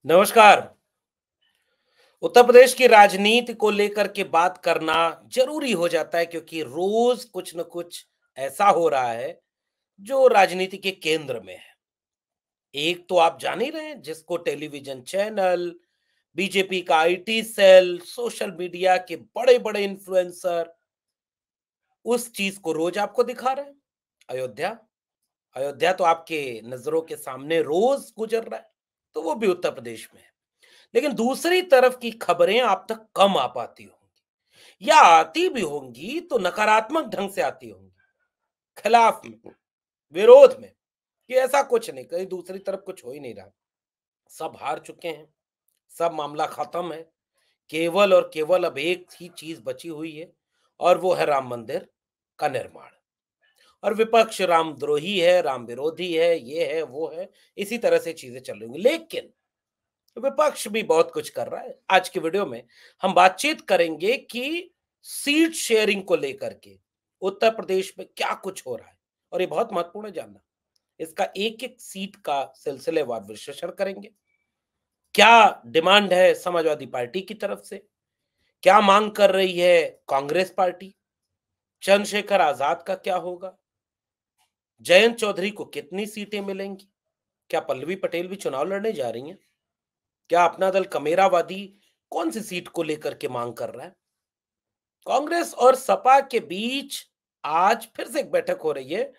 नमस्कार। उत्तर प्रदेश की राजनीति को लेकर के बात करना जरूरी हो जाता है क्योंकि रोज कुछ न कुछ ऐसा हो रहा है जो राजनीति के केंद्र में है। एक तो आप जान ही रहे हैं जिसको टेलीविजन चैनल, बीजेपी का आईटी सेल, सोशल मीडिया के बड़े-बड़े इन्फ्लुएंसर उस चीज को रोज आपको दिखा रहे हैं। अयोध्या, अयोध्या तो आपके नजरों के सामने रोज गुजर रहा है, तो वो भी उत्तर प्रदेश में है। लेकिन दूसरी तरफ की खबरें आप तक कम आ पाती होंगी या आती भी होंगी तो नकारात्मक ढंग से आती होंगी, खिलाफ में, विरोध में, कि ऐसा कुछ नहीं, कहीं दूसरी तरफ कुछ हो ही नहीं रहा, सब हार चुके हैं, सब मामला खत्म है, केवल और केवल अब एक ही चीज बची हुई है और वो है राम मंदिर का निर्माण। और विपक्ष रामद्रोही है, राम विरोधी है, ये है वो है, इसी तरह से चीजें चल रही होंगी। लेकिन विपक्ष भी बहुत कुछ कर रहा है। आज की वीडियो में हम बातचीत करेंगे कि सीट शेयरिंग को लेकर के उत्तर प्रदेश में क्या कुछ हो रहा है और ये बहुत महत्वपूर्ण है जानना। इसका एक एक सीट का सिलसिलेवार विश्लेषण करेंगे। क्या डिमांड है समाजवादी पार्टी की तरफ से, क्या मांग कर रही है कांग्रेस पार्टी, चंद्रशेखर आजाद का क्या होगा, जयंत चौधरी को कितनी सीटें मिलेंगी, क्या पल्लवी पटेल भी चुनाव लड़ने जा रही हैं, क्या अपना दल कमेरावादी कौन सी सीट को लेकर के मांग कर रहा है। कांग्रेस और सपा के बीच आज फिर से एक बैठक हो रही है।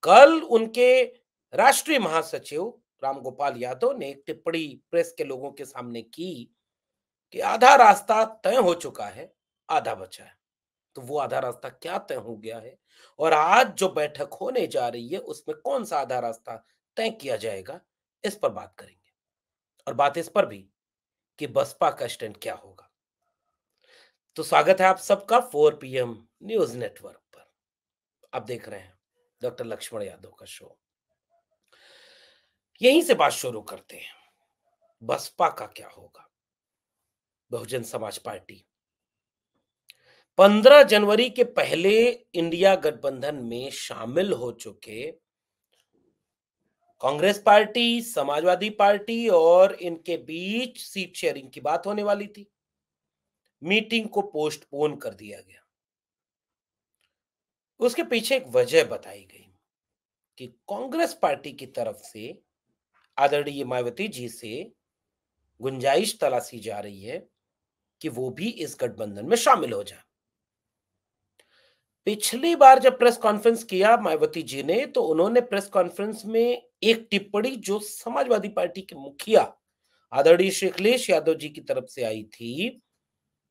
कल उनके राष्ट्रीय महासचिव रामगोपाल यादव ने एक टिप्पणी प्रेस के लोगों के सामने की कि आधा रास्ता तय हो चुका है, आधा बचा है। तो वो आधा रास्ता क्या तय हो गया है और आज जो बैठक होने जा रही है उसमें कौन सा आधा रास्ता तय किया जाएगा, इस पर बात करेंगे। और बात इस पर भी कि बसपा का स्टैंड क्या होगा। तो स्वागत है आप सबका 4 पीएम न्यूज नेटवर्क पर। आप देख रहे हैं डॉक्टर लक्ष्मण यादव का शो। यहीं से बात शुरू करते हैं। बसपा का क्या होगा? बहुजन समाज पार्टी 15 जनवरी के पहले इंडिया गठबंधन में शामिल हो चुके कांग्रेस पार्टी, समाजवादी पार्टी और इनके बीच सीट शेयरिंग की बात होने वाली थी। मीटिंग को पोस्टपोन कर दिया गया। उसके पीछे एक वजह बताई गई कि कांग्रेस पार्टी की तरफ से आदरणीय मायावती जी से गुंजाइश तलाशी जा रही है कि वो भी इस गठबंधन में शामिल हो जाए। पिछली बार जब प्रेस कॉन्फ्रेंस किया मायावती जी ने, तो उन्होंने प्रेस कॉन्फ्रेंस में एक टिप्पणी जो समाजवादी पार्टी के मुखिया आदरणीय श्री अखिलेश यादव जी की तरफ से आई थी,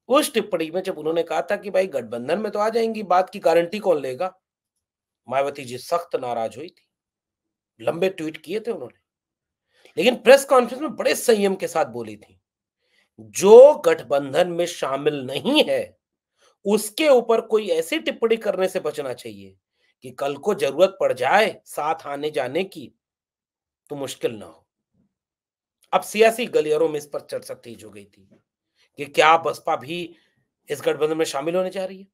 उस टिप्पणी में जब उन्होंने कहा था कि भाई गठबंधन में तो आ जाएंगी, बात की गारंटी कौन लेगा, मायावती जी सख्त नाराज हुई थी। लंबे ट्वीट किए थे उन्होंने, लेकिन प्रेस कॉन्फ्रेंस में बड़े संयम के साथ बोली थी। जो गठबंधन में शामिल नहीं है उसके ऊपर कोई ऐसी टिप्पणी करने से बचना चाहिए कि कल को जरूरत पड़ जाए साथ आने जाने की तो मुश्किल ना हो। अब सियासी गलियारों में इस पर चर्चा तेज हो गई थी कि क्या बसपा भी इस गठबंधन में शामिल होने जा रही है।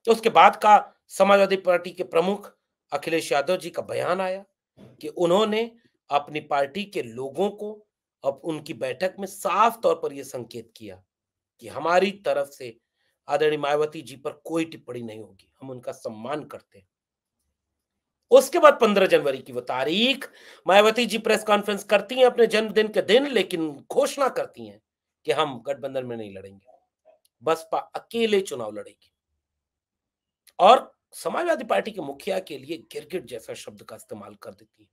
तो उसके बाद का समाजवादी पार्टी के प्रमुख अखिलेश यादव जी का बयान आया कि उन्होंने अपनी पार्टी के लोगों को अब उनकी बैठक में साफ तौर पर यह संकेत किया कि हमारी तरफ से आदरणीय मायावती जी पर कोई टिप्पणी नहीं होगी, हम उनका सम्मान करते हैं। उसके बाद 15 जनवरी की वो तारीख, मायावती जी प्रेस कॉन्फ्रेंस करती हैं अपने जन्मदिन के दिन, लेकिन घोषणा करती हैं कि हम गठबंधन में नहीं लड़ेंगे, बसपा अकेले चुनाव लड़ेगी। और समाजवादी पार्टी के मुखिया के लिए गिरगिट जैसा शब्द का इस्तेमाल कर देती है,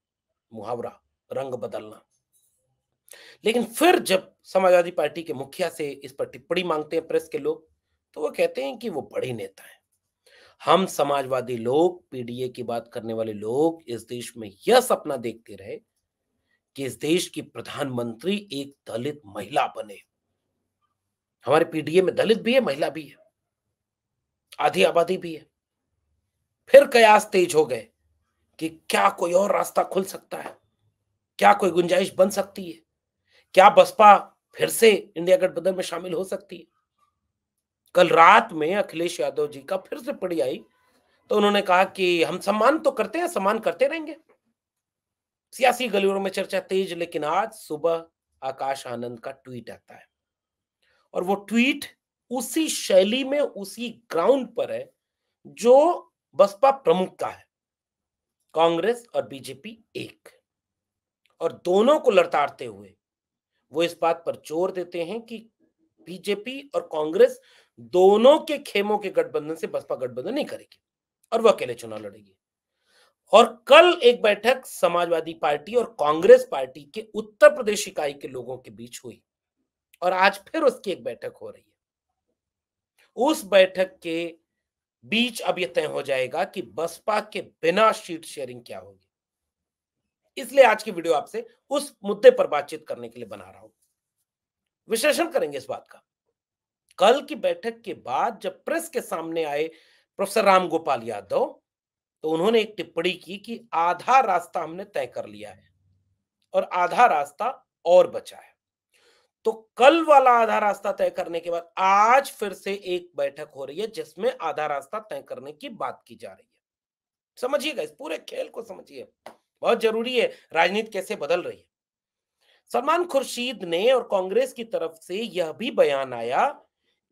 मुहावरा, रंग बदलना। लेकिन फिर जब समाजवादी पार्टी के मुखिया से इस पर टिप्पणी मांगते हैं प्रेस के लोग, तो वो कहते हैं कि वो बड़े नेता हैं। हम समाजवादी लोग, पीडीए की बात करने वाले लोग इस देश में यह सपना देखते रहे कि इस देश की प्रधानमंत्री एक दलित महिला बने। हमारे पीडीए में दलित भी है, महिला भी है, आधी आबादी भी है। फिर कयास तेज हो गए कि क्या कोई और रास्ता खुल सकता है, क्या कोई गुंजाइश बन सकती है, क्या बसपा फिर से इंडिया गठबंधन में शामिल हो सकती है। कल रात में अखिलेश यादव जी का फिर से पड़ी आई, तो उन्होंने कहा कि हम सम्मान तो करते हैं, सम्मान करते रहेंगे। सियासी गलियों में चर्चा तेज, लेकिन आज सुबह आकाश आनंद का ट्वीट आता है और वो ट्वीट उसी शैली में, उसी ग्राउंड पर है जो बसपा प्रमुख का है। कांग्रेस और बीजेपी एक, और दोनों को लड़ताड़ते हुए वो इस बात पर जोर देते हैं कि बीजेपी और कांग्रेस दोनों के खेमों के गठबंधन से बसपा गठबंधन नहीं करेगी और वो अकेले चुनाव लड़ेगी। और कल एक बैठक समाजवादी पार्टी और कांग्रेस पार्टी के उत्तर प्रदेश इकाई के लोगों के बीच हुई और आज फिर उसकी एक बैठक हो रही है। उस बैठक के बीच अब यह तय हो जाएगा कि बसपा के बिना सीट शेयरिंग क्या होगी। इसलिए आज की वीडियो आपसे उस मुद्दे पर बातचीत करने के लिए बना रहा हूं। विश्लेषण करेंगे इस बात का। कल की बैठक के बाद जब प्रेस के सामने आए प्रोफेसर राम गोपाल यादव, तो उन्होंने एक टिप्पणी की कि आधा रास्ता हमने तय कर लिया है और आधा रास्ता और बचा है। तो कल वाला आधा रास्ता तय करने के बाद आज फिर से एक बैठक हो रही है जिसमें आधा रास्ता तय करने की बात की जा रही है। समझिएगा, इस पूरे खेल को समझिए, बहुत जरूरी है राजनीति कैसे बदल रही है। सलमान खुर्शीद ने और कांग्रेस की तरफ से यह भी बयान आया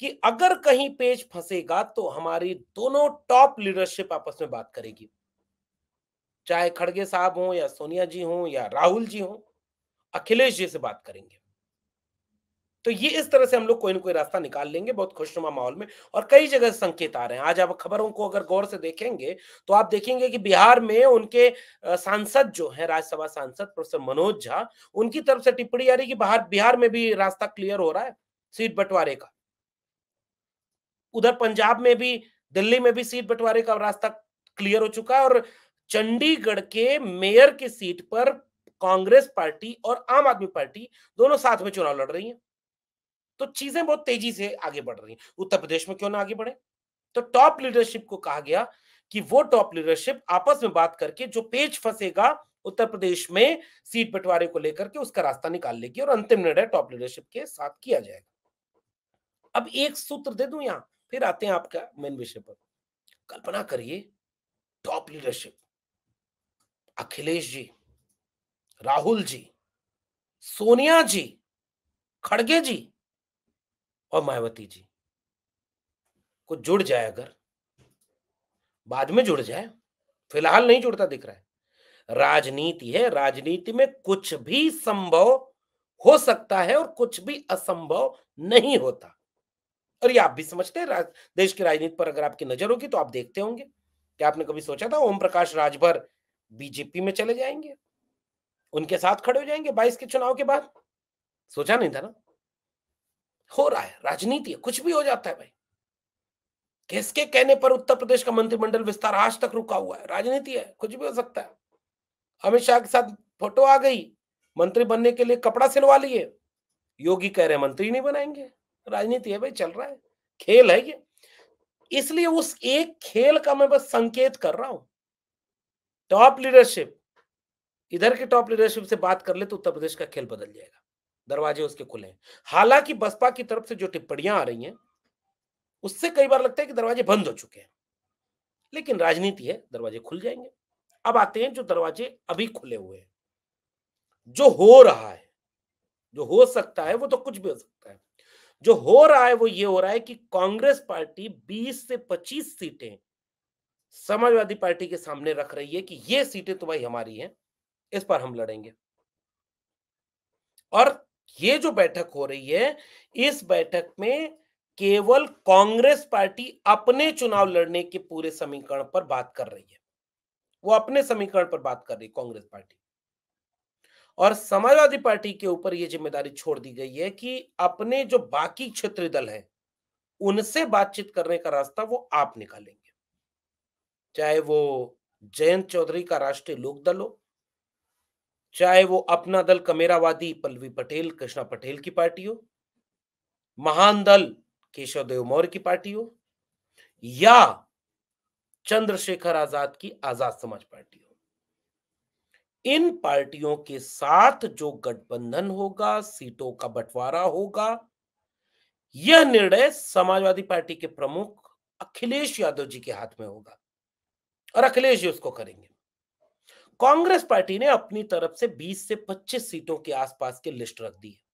कि अगर कहीं पेच फंसेगा तो हमारी दोनों टॉप लीडरशिप आपस में बात करेगी, चाहे खड़गे साहब हो या सोनिया जी हो या राहुल जी हो, अखिलेश जी से बात करेंगे। तो ये इस तरह से हम लोग कोई ना कोई रास्ता निकाल लेंगे बहुत खुशनुमा माहौल में, और कई जगह संकेत आ रहे हैं। आज आप खबरों को अगर गौर से देखेंगे तो आप देखेंगे कि बिहार में उनके सांसद जो है, राज्यसभा सांसद प्रोफेसर मनोज झा, उनकी तरफ से टिप्पणी आ रही है कि बिहार में भी रास्ता क्लियर हो रहा है सीट बंटवारे का। उधर पंजाब में भी, दिल्ली में भी सीट बंटवारे का रास्ता क्लियर हो चुका है और चंडीगढ़ के मेयर की सीट पर कांग्रेस पार्टी और आम आदमी पार्टी दोनों साथ में चुनाव लड़ रही हैं। तो चीजें बहुत तेजी से आगे बढ़ रही हैं। उत्तर प्रदेश में क्यों ना आगे बढ़े? तो टॉप लीडरशिप को कहा गया कि वो टॉप लीडरशिप आपस में बात करके जो पेच फंसेगा उत्तर प्रदेश में सीट बंटवारे को लेकर के, उसका रास्ता निकाल लेगी और अंतिम निर्णय टॉप लीडरशिप के साथ किया जाएगा। अब एक सूत्र दे दूं, यहां फिर आते हैं आपका मेन विषय पर। कल्पना करिए, टॉप लीडरशिप अखिलेश जी, राहुल जी, सोनिया जी, खड़गे जी और मायावती जी को जुड़ जाए, अगर बाद में जुड़ जाए, फिलहाल नहीं जुड़ता दिख रहा है। राजनीति है, राजनीति में कुछ भी संभव हो सकता है और कुछ भी असंभव नहीं होता। और ये आप भी समझते हैं। देश की राजनीति पर अगर आपकी नजर होगी तो आप देखते होंगे। क्या आपने कभी सोचा था ओम प्रकाश राजभर बीजेपी में चले जाएंगे, उनके साथ खड़े हो जाएंगे 22 के चुनाव के बाद? सोचा नहीं था ना। हो रहा है, राजनीति है, कुछ भी हो जाता है भाई। किसके कहने पर उत्तर प्रदेश का मंत्रिमंडल विस्तार आज तक रुका हुआ है? राजनीति है, कुछ भी हो सकता है। अमित शाह के साथ फोटो आ गई, मंत्री बनने के लिए कपड़ा सिलवा लिए, योगी कह रहे हैं मंत्री नहीं बनाएंगे। राजनीति है भाई, चल रहा है, खेल है ये। इसलिए उस एक खेल का मैं बस संकेत कर रहा हूं। टॉप लीडरशिप, इधर की टॉप लीडरशिप से बात कर ले तो उत्तर प्रदेश का खेल बदल जाएगा, दरवाजे उसके खुले हैं। हालांकि बसपा की तरफ से जो टिप्पणियां आ रही हैं उससे कई बार लगता है कि दरवाजे बंद हो चुके हैं, लेकिन राजनीति है, दरवाजे खुल जाएंगे। अब आते हैं जो दरवाजे अभी खुले हुए हैं, जो हो रहा है, जो हो सकता है, वो तो कुछ भी हो सकता है। जो हो रहा है वो ये हो रहा है कि कांग्रेस पार्टी 20 से 25 सीटें समाजवादी पार्टी के सामने रख रही है कि ये सीटें तो भाई हमारी हैं, इस पर हम लड़ेंगे। और ये जो बैठक हो रही है, इस बैठक में केवल कांग्रेस पार्टी अपने चुनाव लड़ने के पूरे समीकरण पर बात कर रही है। वो अपने समीकरण पर बात कर रही है कांग्रेस पार्टी, और समाजवादी पार्टी के ऊपर यह जिम्मेदारी छोड़ दी गई है कि अपने जो बाकी क्षेत्रीय दल हैं उनसे बातचीत करने का रास्ता वो आप निकालेंगे, चाहे वो जयंत चौधरी का राष्ट्रीय लोक दल हो, चाहे वो अपना दल कमेरावादी पल्लवी पटेल, कृष्णा पटेल की पार्टी हो, महान दल केशव देव मौर्य की पार्टी हो, या चंद्रशेखर आजाद की आजाद समाज पार्टी हो। इन पार्टियों के साथ जो गठबंधन होगा, सीटों का बंटवारा होगा, यह निर्णय समाजवादी पार्टी के प्रमुख अखिलेश यादव जी के हाथ में होगा और अखिलेश जी उसको करेंगे। कांग्रेस पार्टी ने अपनी तरफ से 20 से 25 सीटों के आसपास की लिस्ट रख दी है।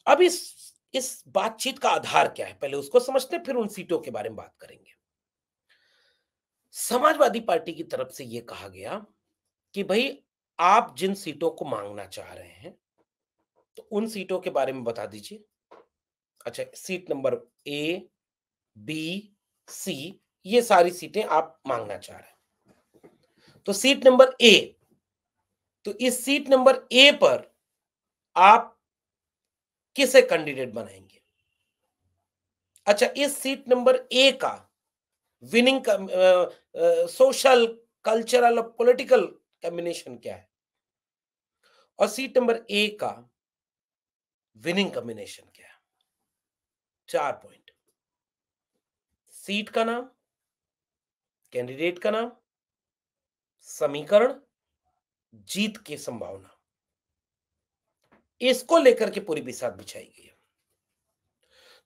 अब इस बातचीत का आधार क्या है, पहले उसको समझते हैं, फिर उन सीटों के बारे में बात करेंगे। समाजवादी पार्टी की तरफ से यह कहा गया कि भाई आप जिन सीटों को मांगना चाह रहे हैं, तो उन सीटों के बारे में बता दीजिए। अच्छा, सीट नंबर ए, बी, सी, ये सारी सीटें आप मांगना चाह रहे हैं। तो सीट नंबर ए, तो इस सीट नंबर ए पर आप किसे कैंडिडेट बनाएंगे? अच्छा, इस सीट नंबर ए का विनिंग सोशल, कल्चरल और पॉलिटिकल कॉम्बिनेशन क्या है? और सीट नंबर ए का विनिंग कॉम्बिनेशन क्या है? 4 पॉइंट। सीट का नाम, कैंडिडेट का नाम, समीकरण, जीत की संभावना, इसको लेकर के पूरी बिसात बिछाई गई है।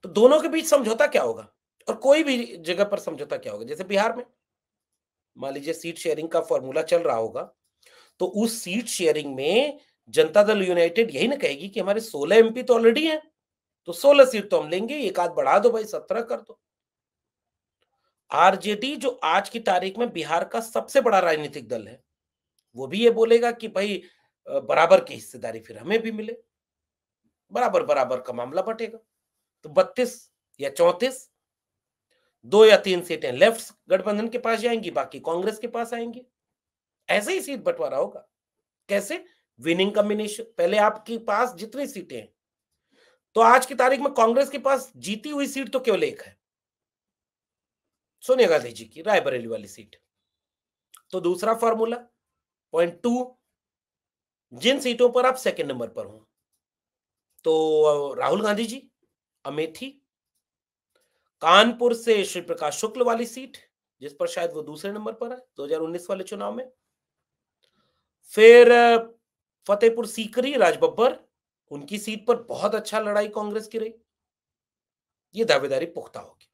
तो दोनों के बीच समझौता क्या होगा, और कोई भी जगह पर समझौता क्या होगा? जैसे बिहार में मान लीजिए सीट शेयरिंग का फॉर्मूला चल रहा होगा, तो उस सीट शेयरिंग में जनता दल यूनाइटेड यही ना कहेगी कि हमारे 16 एमपी तो ऑलरेडी हैं, तो 16 सीट तो हम लेंगे, एक आध बढ़ा दो भाई, 17 कर दो। आरजेडी जो आज की तारीख में बिहार का सबसे बड़ा राजनीतिक दल है, वो भी ये बोलेगा कि भाई बराबर की हिस्सेदारी फिर हमें भी मिले, बराबर बराबर का मामला बटेगा। तो 32 या 34, 2 या 3 सीटें लेफ्ट गठबंधन के पास जाएंगी, बाकी कांग्रेस के पास आएंगी। ऐसे ही सीट बंटवारा होगा। कैसे? Winning combination. पहले आपके पास जितनी सीटें हैं, तो आज की तारीख में कांग्रेस के पास जीती हुई सीट तो केवल एक है, सोनिया गांधी जी की रायबरेली वाली सीट। तो दूसरा फॉर्मूला, पॉइंट 2, जिन सीटों पर आप सेकंड नंबर पर हो, तो राहुल गांधी जी अमेठी, कानपुर से श्री प्रकाश शुक्ल वाली सीट, जिस पर शायद वो दूसरे नंबर पर है 2019 वाले चुनाव में। फिर फतेहपुर सीकरी, राजबब्बर, उनकी सीट पर बहुत अच्छा लड़ाई कांग्रेस की रही, ये दावेदारी पुख्ता होगी।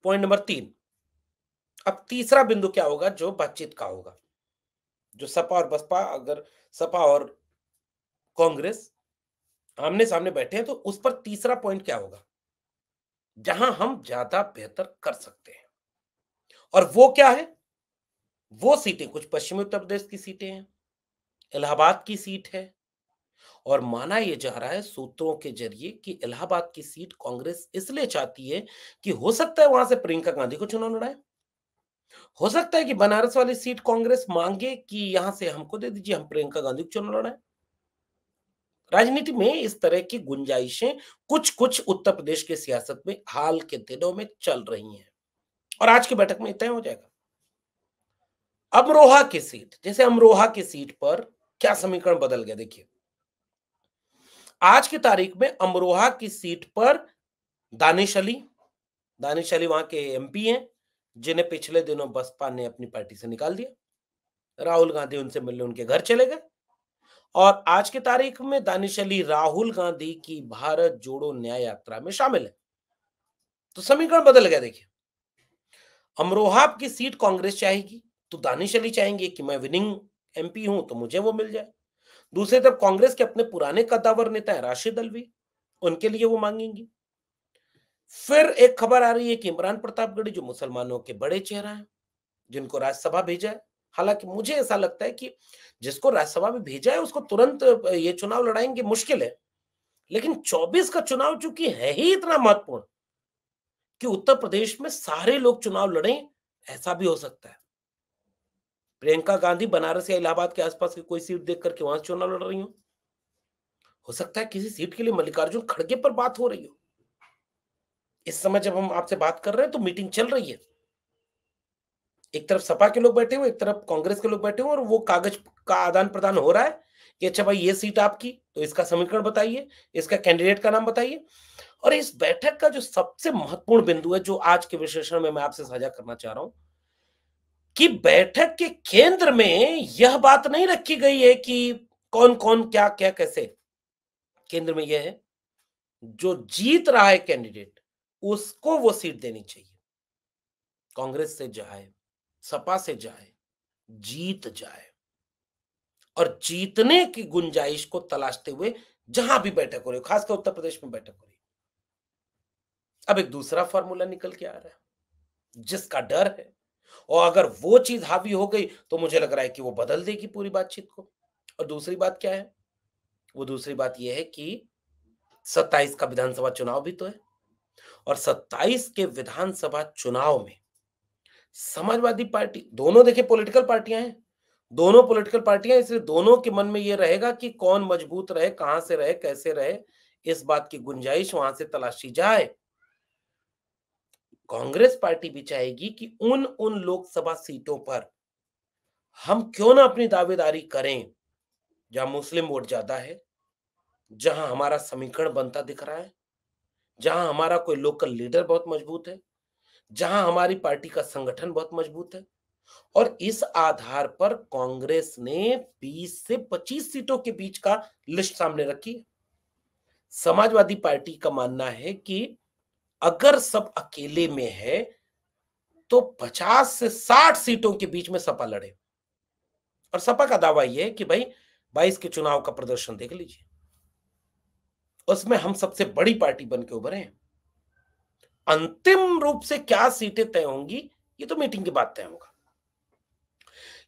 पॉइंट नंबर 3, अब तीसरा बिंदु क्या होगा जो बातचीत का होगा, जो सपा और बसपा, अगर सपा और कांग्रेस आमने सामने बैठे हैं, तो उस पर तीसरा पॉइंट क्या होगा जहां हम ज्यादा बेहतर कर सकते हैं, और वो क्या है? वो सीटें कुछ पश्चिमी उत्तर प्रदेश की सीटें हैं, इलाहाबाद की सीट है, और माना यह जा रहा है सूत्रों के जरिए कि इलाहाबाद की सीट कांग्रेस इसलिए चाहती है कि हो सकता है वहां से प्रियंका गांधी को चुनाव लड़ाए, हो सकता है कि बनारस वाली सीट कांग्रेस मांगे कि यहां से हमको दे दीजिए, हम प्रियंका गांधी को चुनाव लड़ाए। राजनीति में इस तरह की गुंजाइशें कुछ कुछ उत्तर प्रदेश की सियासत में हाल के दिनों में चल रही हैं, और आज की बैठक में तय हो जाएगा। अमरोहा की सीट, जैसे अमरोहा की सीट पर क्या समीकरण बदल गया, देखिए आज की तारीख में अमरोहा की सीट पर दानिश अली, दानिश अली वहां के एमपी हैं, जिन्हें पिछले दिनों बसपा ने अपनी पार्टी से निकाल दिया। राहुल गांधी उनसे मिलने उनके घर चले गए, और आज की तारीख में दानिश अली राहुल गांधी की भारत जोड़ो न्याय यात्रा में शामिल है। तो समीकरण बदल गया, देखिए अमरोहा की सीट कांग्रेस चाहेगी, तो दानिश अली चाहेंगे कि मैं विनिंग एमपी हूं तो मुझे वो मिल जाए। दूसरी तरफ कांग्रेस के अपने पुराने कद्दावर नेता है राशिद अल्वी, उनके लिए वो मांगेंगी। फिर एक खबर आ रही है कि इमरान प्रतापगढ़ी, जो मुसलमानों के बड़े चेहरा हैं, जिनको राज्यसभा भेजा है, हालांकि मुझे ऐसा लगता है कि जिसको राज्यसभा में भेजा है उसको तुरंत ये चुनाव लड़ाएंगे मुश्किल है, लेकिन 24 का चुनाव चूंकि है ही इतना महत्वपूर्ण कि उत्तर प्रदेश में सारे लोग चुनाव लड़ें, ऐसा भी हो सकता है। प्रियंका गांधी बनारस या इलाहाबाद के आसपास की कोई सीट देख करके वहां से चुनाव लड़ रही हो सकता है किसी सीट के लिए मल्लिकार्जुन खड़गे पर बात हो रही हो। इस समय जब हम आपसे बात कर रहे हैं तो मीटिंग चल रही है, एक तरफ सपा के लोग बैठे हुए, एक तरफ कांग्रेस के लोग बैठे हुए, और वो कागज का आदान प्रदान हो रहा है कि अच्छा भाई ये सीट आपकी, तो इसका समीकरण बताइए, इसका कैंडिडेट का नाम बताइए। और इस बैठक का जो सबसे महत्वपूर्ण बिंदु है, जो आज के विश्लेषण में मैं आपसे साझा करना चाह रहा हूं, कि बैठक के केंद्र में यह बात नहीं रखी गई है कि कौन कौन क्या क्या कैसे। केंद्र में यह है जो जीत रहा है कैंडिडेट, उसको वो सीट देनी चाहिए, कांग्रेस से जाए, सपा से जाए, जीत जाए और जीतने की गुंजाइश को तलाशते हुए जहां भी बैठक हो रही हो, खासकर उत्तर प्रदेश में बैठक हो रही है। अब एक दूसरा फार्मूला निकल के आ रहा है जिसका डर है, और अगर वो चीज हावी हो गई तो मुझे लग रहा है कि वो बदल देगी पूरी बातचीत को। और दूसरी बात क्या है? वो दूसरी बात यह है कि 27 का विधानसभा चुनाव भी तो है, और 27 के विधानसभा चुनाव में समाजवादी पार्टी, दोनों देखिए पॉलिटिकल पार्टियां हैं, दोनों पॉलिटिकल पार्टियां, इसलिए दोनों के मन में यह रहेगा कि कौन मजबूत रहे, कहां से रहे, कैसे रहे, इस बात की गुंजाइश वहां से तलाशी जाए। कांग्रेस पार्टी भी चाहेगी कि उन उन लोकसभा सीटों पर हम क्यों ना अपनी दावेदारी करें जहां मुस्लिम वोट ज्यादा है, जहां हमारा समीकरण बनता दिख रहा है, जहां हमारा कोई लोकल लीडर बहुत मजबूत है, जहां हमारी पार्टी का संगठन बहुत मजबूत है। और इस आधार पर कांग्रेस ने 20 से 25 सीटों के बीच का लिस्ट सामने रखी है। समाजवादी पार्टी का मानना है कि अगर सब अकेले में है तो 50 से 60 सीटों के बीच में सपा लड़े। और सपा का दावा यह है कि भाई 22 के चुनाव का प्रदर्शन देख लीजिए, उसमें हम सबसे बड़ी पार्टी बन के उभरे हैं। अंतिम रूप से क्या सीटें तय होंगी ये तो मीटिंग के बाद तय होगा।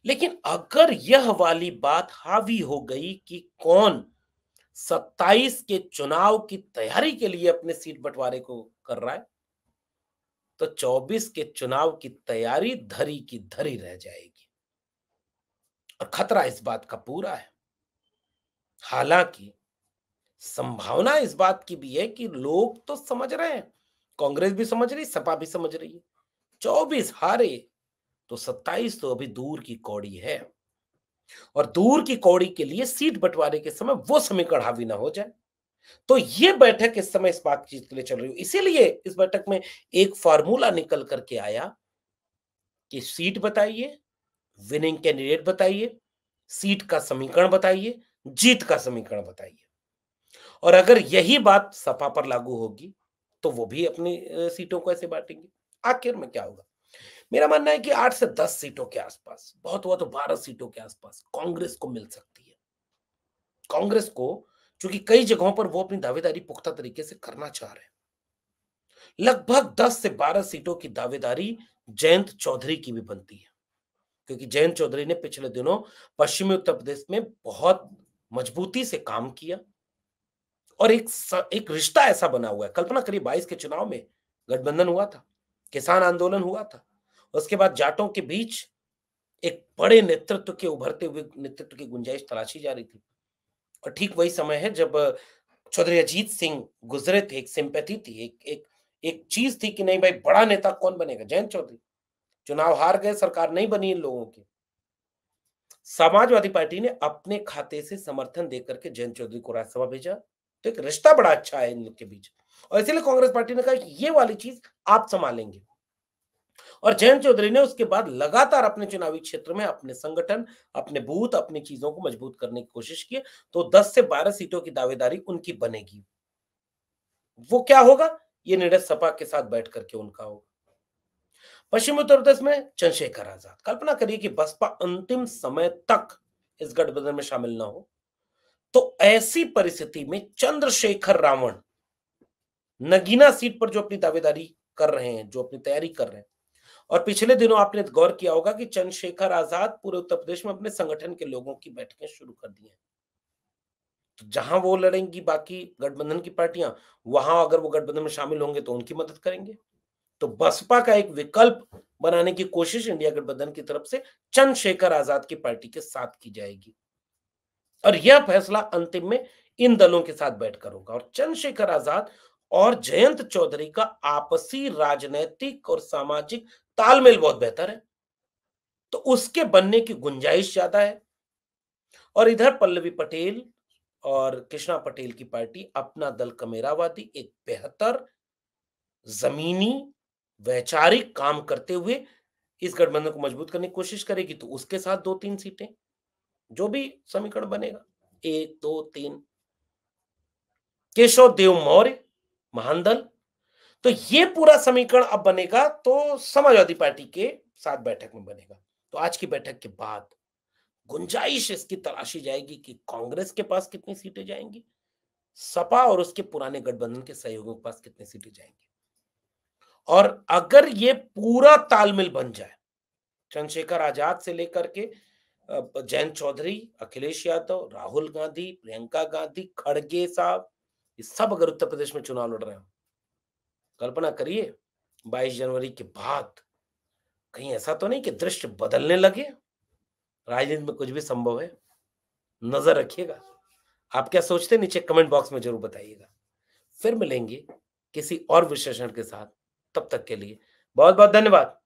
लेकिन अगर यह वाली बात हावी हो गई कि कौन 27 के चुनाव की तैयारी के लिए अपने सीट बंटवारे को कर रहा है, तो 24 के चुनाव की तैयारी धरी की धरी रह जाएगी। और खतरा इस बात का पूरा है। हालांकि संभावना इस बात की भी है कि लोग तो समझ रहे हैं, कांग्रेस भी समझ रही, सपा भी समझ रही है, 24 हारे तो 27 तो अभी दूर की कौड़ी है। और दूर की कौड़ी के लिए सीट बंटवारे के समय वो समीकरण हावी ना हो जाए। तो ये बैठक इस समय इस बातचीत के लिए चल रही है। इसीलिए इस बैठक में एक फार्मूला निकल करके आया कि सीट बताइए, विनिंग कैंडिडेट बताइए, सीट का समीकरण बताइए, जीत का समीकरण बताइए। और अगर यही बात सपा पर लागू होगी तो वो भी अपनी सीटों को ऐसे बांटेंगे। आखिर में क्या होगा? मेरा मानना है कि 8 से 10 सीटों के आसपास, बहुत हुआ तो 12 सीटों के आसपास कांग्रेस को मिल सकती है। कांग्रेस को, चूंकि कई जगहों पर वो अपनी दावेदारी पुख्ता तरीके से करना चाह रहे हैं। लगभग 10 से 12 सीटों की दावेदारी जयंत चौधरी की भी बनती है, क्योंकि जयंत चौधरी ने पिछले दिनों पश्चिमी उत्तर प्रदेश में बहुत मजबूती से काम किया और एक रिश्ता ऐसा बना हुआ है। कल्पना करिए 22 के चुनाव में गठबंधन हुआ था, किसान आंदोलन हुआ था, उसके बाद जाटों के बीच एक बड़े नेतृत्व के उभरते हुए नेतृत्व की गुंजाइश तलाशी जा रही थी। और ठीक वही समय है जब चौधरी अजीत सिंह गुजरे थे, एक सिंपैथी थी, एक चीज थी कि नहीं भाई बड़ा नेता कौन बनेगा? जयंत चौधरी। चुनाव हार गए, सरकार नहीं बनी इन लोगों की। समाजवादी पार्टी ने अपने खाते से समर्थन देकर के जयंत चौधरी को राज्यसभा भेजा, तो एक रिश्ता बड़ा अच्छा है इन लोग के बीच। और इसीलिए कांग्रेस पार्टी ने कहा कि ये वाली चीज आप संभालेंगे। और जयंत चौधरी ने उसके बाद लगातार अपने चुनावी क्षेत्र में अपने संगठन, अपने बूथ, अपनी चीजों को मजबूत करने की कोशिश की। तो 10 से 12 सीटों की दावेदारी उनकी बनेगी। वो क्या होगा? ये निर्णय सपा के साथ बैठ करके उनका होगा। पश्चिमी उत्तर प्रदेश में चंद्रशेखर आजाद, कल्पना करिए कि बसपा अंतिम समय तक इस गठबंधन में शामिल ना हो, तो ऐसी परिस्थिति में चंद्रशेखर रावण नगीना सीट पर जो अपनी दावेदारी कर रहे हैं, जो अपनी तैयारी कर रहे हैं। और पिछले दिनों आपने गौर किया होगा कि चंद्रशेखर आजाद पूरे उत्तर प्रदेश में अपने संगठन के लोगों की बैठकें शुरू कर दी हैं। तो जहां वो लड़ेंगी बाकी गठबंधन की पार्टियां, वहां अगर वो गठबंधन में शामिल होंगे तो उनकी मदद करेंगे। तो बसपा का एक विकल्प बनाने की कोशिश इंडिया गठबंधन की तरफ से चंद्रशेखर आजाद की पार्टी के साथ की जाएगी। और यह फैसला अंतिम में इन दलों के साथ बैठकर होगा। और चंद्रशेखर आजाद और जयंत चौधरी का आपसी राजनैतिक और सामाजिक तालमेल बहुत बेहतर है, तो उसके बनने की गुंजाइश ज्यादा है। और इधर पल्लवी पटेल और कृष्णा पटेल की पार्टी अपना दल कमेरावादी एक बेहतर जमीनी वैचारिक काम करते हुए इस गठबंधन को मजबूत करने की कोशिश करेगी, तो उसके साथ 2-3 सीटें, जो भी समीकरण बनेगा, 1, 2, 3, केशव देव मौर्य, महानदल, तो ये पूरा समीकरण अब बनेगा तो समाजवादी पार्टी के साथ बैठक में बनेगा। तो आज की बैठक के बाद गुंजाइश इसकी तलाशी जाएगी कि कांग्रेस के पास कितनी सीटें जाएंगी, सपा और उसके पुराने गठबंधन के सहयोगियों के पास कितनी सीटें जाएंगी। और अगर ये पूरा तालमेल बन जाए, चंद्रशेखर आजाद से लेकर के जयंत चौधरी, अखिलेश यादव, राहुल गांधी, प्रियंका गांधी, खड़गे साहब, ये सब अगर उत्तर प्रदेश में चुनाव लड़ रहे हो, कल्पना करिए 22 जनवरी के बाद कहीं ऐसा तो नहीं कि दृश्य बदलने लगे। राजनीति में कुछ भी संभव है, नजर रखिएगा। आप क्या सोचते हैं नीचे कमेंट बॉक्स में जरूर बताइएगा। फिर मिलेंगे किसी और विश्लेषण के साथ, तब तक के लिए बहुत बहुत धन्यवाद।